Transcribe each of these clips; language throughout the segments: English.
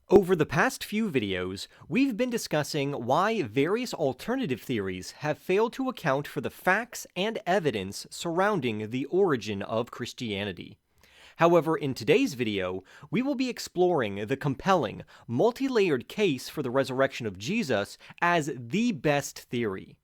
Over the past few videos, we've been discussing why various alternative theories have failed to account for the facts and evidence surrounding the origin of Christianity. However, in today's video, we will be exploring the compelling, multi-layered case for the resurrection of Jesus as the best theory.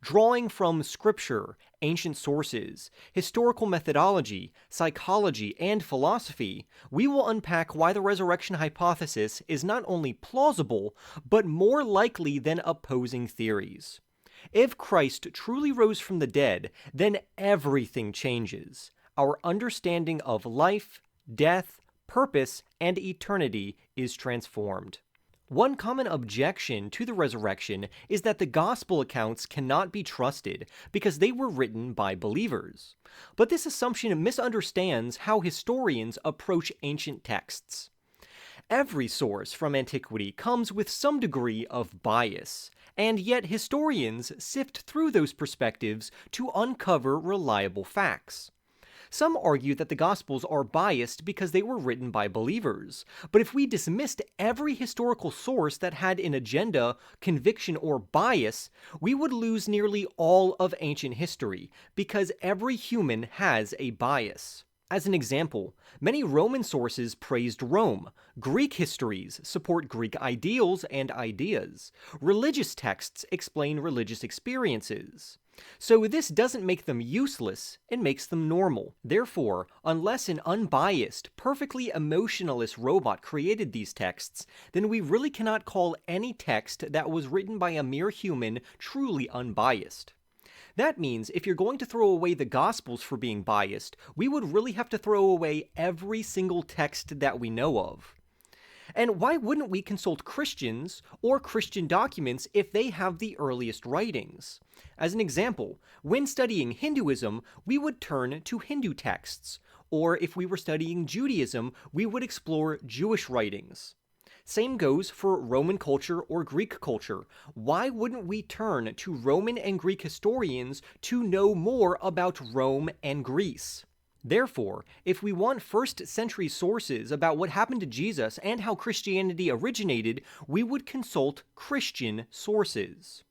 Drawing from scripture, ancient sources, historical methodology, psychology, and philosophy, we will unpack why the resurrection hypothesis is not only plausible, but more likely than opposing theories. If Christ truly rose from the dead, then everything changes. Our understanding of life, death, purpose, and eternity is transformed. One common objection to the resurrection is that the gospel accounts cannot be trusted because they were written by believers. But this assumption misunderstands how historians approach ancient texts. Every source from antiquity comes with some degree of bias, and yet historians sift through those perspectives to uncover reliable facts. Some argue that the Gospels are biased because they were written by believers, but if we dismissed every historical source that had an agenda, conviction, or bias, we would lose nearly all of ancient history, because every human has a bias. As an example, many Roman sources praised Rome, Greek histories support Greek ideals and ideas, religious texts explain religious experiences. So this doesn't make them useless, it makes them normal. Therefore, unless an unbiased, perfectly emotionless robot created these texts, then we really cannot call any text that was written by a mere human truly unbiased. That means if you're going to throw away the Gospels for being biased, we would really have to throw away every single text that we know of. And why wouldn't we consult Christians or Christian documents if they have the earliest writings? As an example, when studying Hinduism, we would turn to Hindu texts, or if we were studying Judaism, we would explore Jewish writings. Same goes for Roman culture or Greek culture. Why wouldn't we turn to Roman and Greek historians to know more about Rome and Greece? Therefore, if we want first-century sources about what happened to Jesus and how Christianity originated, we would consult Christian sources.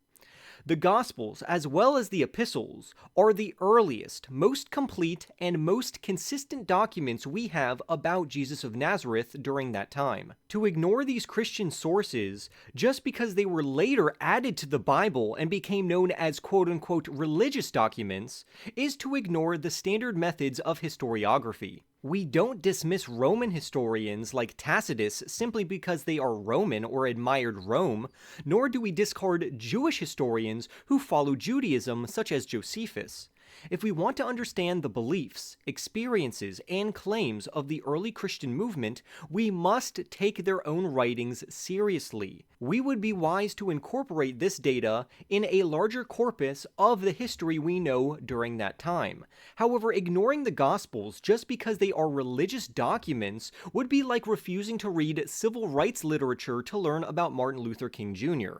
The Gospels, as well as the Epistles, are the earliest, most complete, and most consistent documents we have about Jesus of Nazareth during that time. To ignore these Christian sources, just because they were later added to the Bible and became known as quote-unquote religious documents, is to ignore the standard methods of historiography. We don't dismiss Roman historians like Tacitus simply because they are Roman or admired Rome, nor do we discard Jewish historians who follow Judaism such as Josephus. If we want to understand the beliefs, experiences, and claims of the early Christian movement, we must take their own writings seriously. We would be wise to incorporate this data in a larger corpus of the history we know during that time. However, ignoring the Gospels just because they are religious documents would be like refusing to read civil rights literature to learn about Martin Luther King Jr.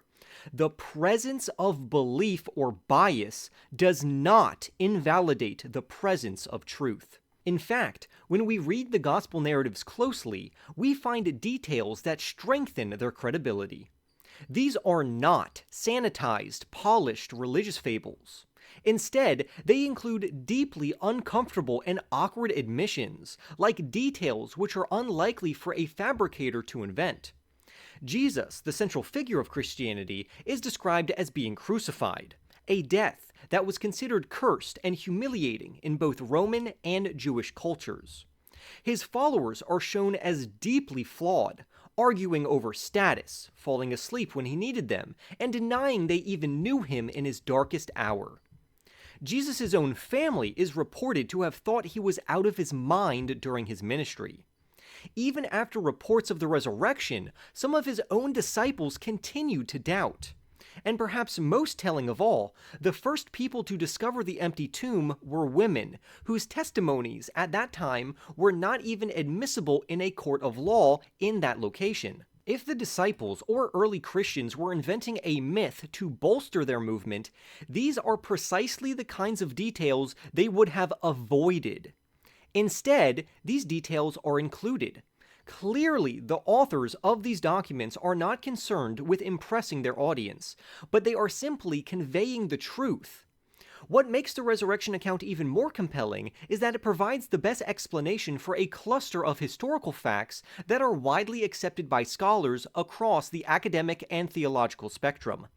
The presence of belief or bias does not invalidate the presence of truth. In fact, when we read the gospel narratives closely, we find details that strengthen their credibility. These are not sanitized, polished religious fables. Instead, they include deeply uncomfortable and awkward admissions, like details which are unlikely for a fabricator to invent. Jesus, the central figure of Christianity, is described as being crucified, a death that was considered cursed and humiliating in both Roman and Jewish cultures. His followers are shown as deeply flawed, arguing over status, falling asleep when he needed them, and denying they even knew him in his darkest hour. Jesus' own family is reported to have thought he was out of his mind during his ministry. Even after reports of the resurrection, some of his own disciples continued to doubt. And perhaps most telling of all, the first people to discover the empty tomb were women, whose testimonies at that time were not even admissible in a court of law in that location. If the disciples or early Christians were inventing a myth to bolster their movement, these are precisely the kinds of details they would have avoided. Instead, these details are included. Clearly, the authors of these documents are not concerned with impressing their audience, but they are simply conveying the truth. What makes the resurrection account even more compelling is that it provides the best explanation for a cluster of historical facts that are widely accepted by scholars across the academic and theological spectrum.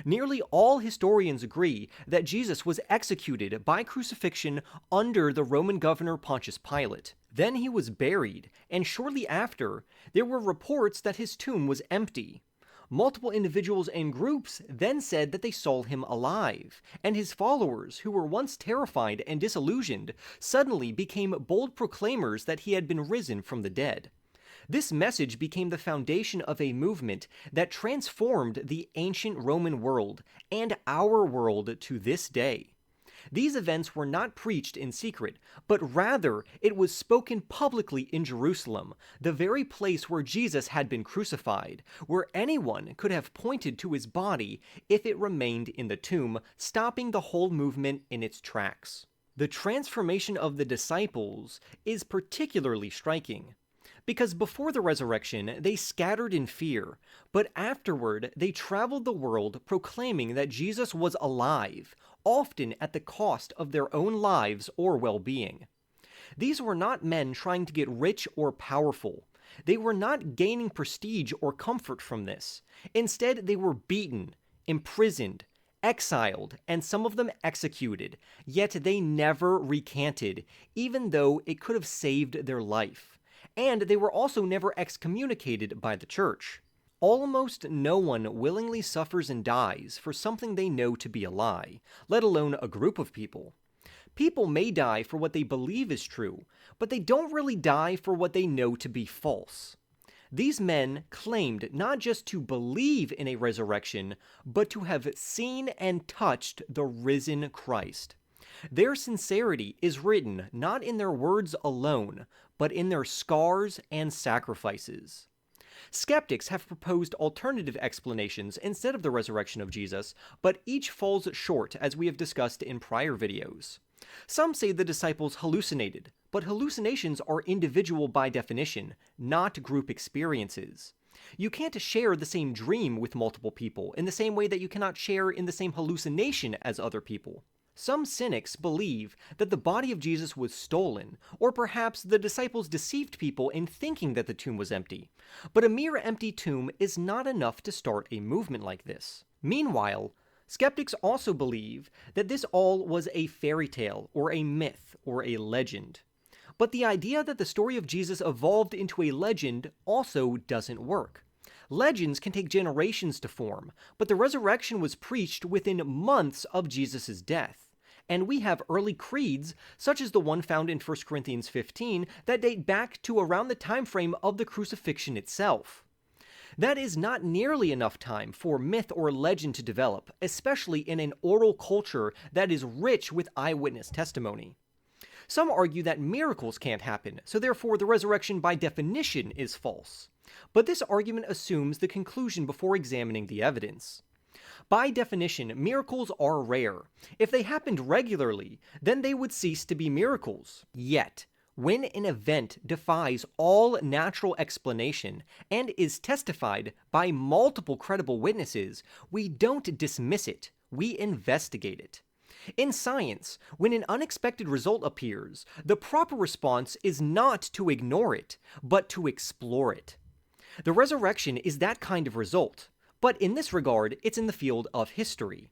Nearly all historians agree that Jesus was executed by crucifixion under the Roman governor Pontius Pilate. Then he was buried, and shortly after, there were reports that his tomb was empty. Multiple individuals and groups then said that they saw him alive, and his followers, who were once terrified and disillusioned, suddenly became bold proclaimers that he had been risen from the dead. This message became the foundation of a movement that transformed the ancient Roman world and our world to this day. These events were not preached in secret, but rather it was spoken publicly in Jerusalem, the very place where Jesus had been crucified, where anyone could have pointed to his body if it remained in the tomb, stopping the whole movement in its tracks. The transformation of the disciples is particularly striking, because before the resurrection they scattered in fear, but afterward they traveled the world proclaiming that Jesus was alive, often at the cost of their own lives or well-being. These were not men trying to get rich or powerful. They were not gaining prestige or comfort from this. Instead, they were beaten, imprisoned, exiled, and some of them executed, yet they never recanted, even though it could have saved their life. And they were also never excommunicated by the church. Almost no one willingly suffers and dies for something they know to be a lie, let alone a group of people. People may die for what they believe is true, but they don't really die for what they know to be false. These men claimed not just to believe in a resurrection, but to have seen and touched the risen Christ. Their sincerity is written not in their words alone, but in their scars and sacrifices. Skeptics have proposed alternative explanations instead of the resurrection of Jesus, but each falls short, as we have discussed in prior videos. Some say the disciples hallucinated, but hallucinations are individual by definition, not group experiences. You can't share the same dream with multiple people in the same way that you cannot share in the same hallucination as other people. Some cynics believe that the body of Jesus was stolen, or perhaps the disciples deceived people in thinking that the tomb was empty. But a mere empty tomb is not enough to start a movement like this. Meanwhile, skeptics also believe that this all was a fairy tale, or a myth, or a legend. But the idea that the story of Jesus evolved into a legend also doesn't work. Legends can take generations to form, but the resurrection was preached within months of Jesus' death. And we have early creeds, such as the one found in 1 Corinthians 15, that date back to around the time frame of the crucifixion itself. That is not nearly enough time for myth or legend to develop, especially in an oral culture that is rich with eyewitness testimony. Some argue that miracles can't happen, so therefore the resurrection by definition is false. But this argument assumes the conclusion before examining the evidence. By definition, miracles are rare. If they happened regularly, then they would cease to be miracles. Yet, when an event defies all natural explanation and is testified by multiple credible witnesses, we don't dismiss it, we investigate it. In science, when an unexpected result appears, the proper response is not to ignore it, but to explore it. The resurrection is that kind of result. But in this regard, it's in the field of history.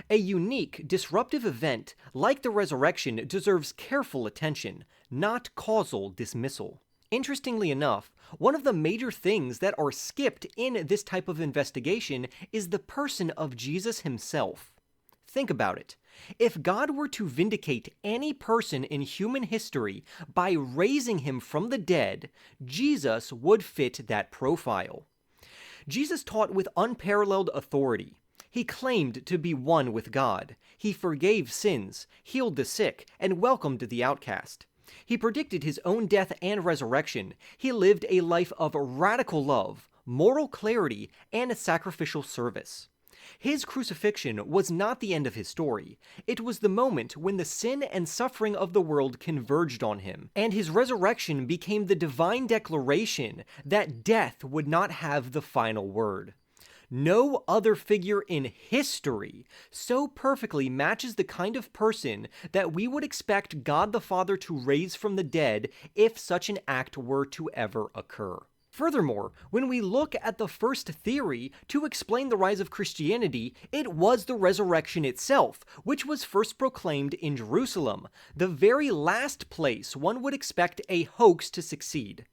A unique, disruptive event like the resurrection deserves careful attention, not causal dismissal. Interestingly enough, one of the major things that are skipped in this type of investigation is the person of Jesus himself. Think about it. If God were to vindicate any person in human history by raising him from the dead, Jesus would fit that profile. Jesus taught with unparalleled authority. He claimed to be one with God. He forgave sins, healed the sick, and welcomed the outcast. He predicted his own death and resurrection. He lived a life of radical love, moral clarity, and sacrificial service. His crucifixion was not the end of his story. It was the moment when the sin and suffering of the world converged on him, and his resurrection became the divine declaration that death would not have the final word. No other figure in history so perfectly matches the kind of person that we would expect God the Father to raise from the dead if such an act were to ever occur. Furthermore, when we look at the first theory to explain the rise of Christianity, it was the resurrection itself, which was first proclaimed in Jerusalem, the very last place one would expect a hoax to succeed.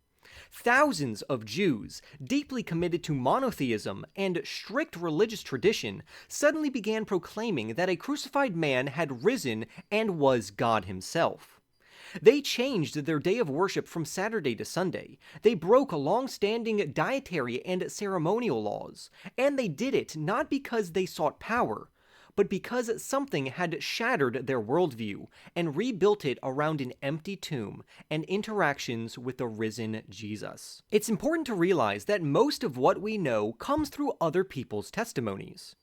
Thousands of Jews, deeply committed to monotheism and strict religious tradition, suddenly began proclaiming that a crucified man had risen and was God himself. They changed their day of worship from Saturday to Sunday. They broke long-standing dietary and ceremonial laws, and they did it not because they sought power, but because something had shattered their worldview and rebuilt it around an empty tomb and interactions with the risen Jesus. It's important to realize that most of what we know comes through other people's testimonies.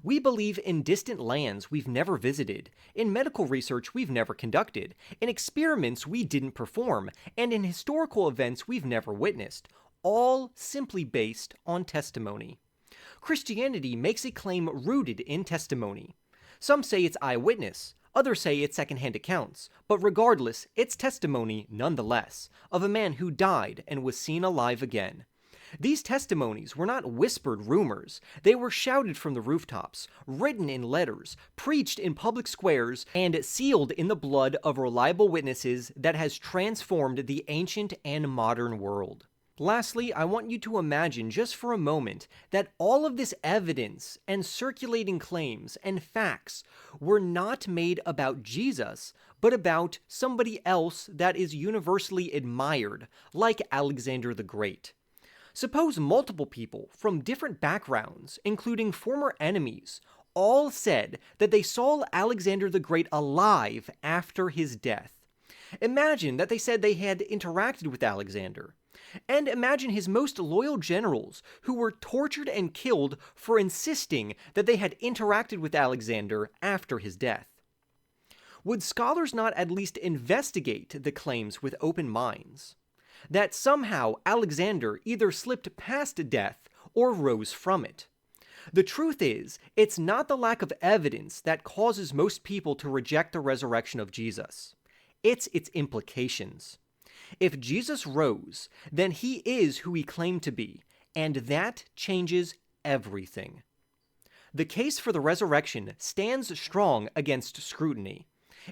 We believe in distant lands we've never visited, in medical research we've never conducted, in experiments we didn't perform, and in historical events we've never witnessed, all simply based on testimony. Christianity makes a claim rooted in testimony. Some say it's eyewitness, others say it's secondhand accounts, but regardless, it's testimony nonetheless, of a man who died and was seen alive again. These testimonies were not whispered rumors. They were shouted from the rooftops, written in letters, preached in public squares, and sealed in the blood of reliable witnesses that has transformed the ancient and modern world. Lastly, I want you to imagine just for a moment that all of this evidence and circulating claims and facts were not made about Jesus, but about somebody else that is universally admired, like Alexander the Great. Suppose multiple people from different backgrounds, including former enemies, all said that they saw Alexander the Great alive after his death. Imagine that they said they had interacted with Alexander. And imagine his most loyal generals who were tortured and killed for insisting that they had interacted with Alexander after his death. Would scholars not at least investigate the claims with open minds? That somehow Alexander either slipped past death or rose from it. The truth is, it's not the lack of evidence that causes most people to reject the resurrection of Jesus. It's its implications. If Jesus rose, then he is who he claimed to be, and that changes everything. The case for the resurrection stands strong against scrutiny.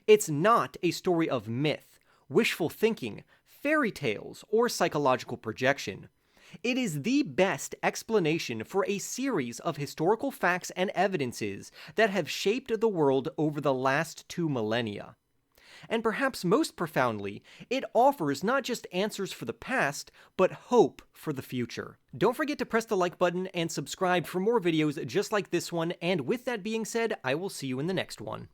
It's not a story of myth, wishful thinking, fairy tales, or psychological projection. It is the best explanation for a series of historical facts and evidences that have shaped the world over the last 2 millennia. And perhaps most profoundly, it offers not just answers for the past, but hope for the future. Don't forget to press the like button and subscribe for more videos just like this one, and with that being said, I will see you in the next one.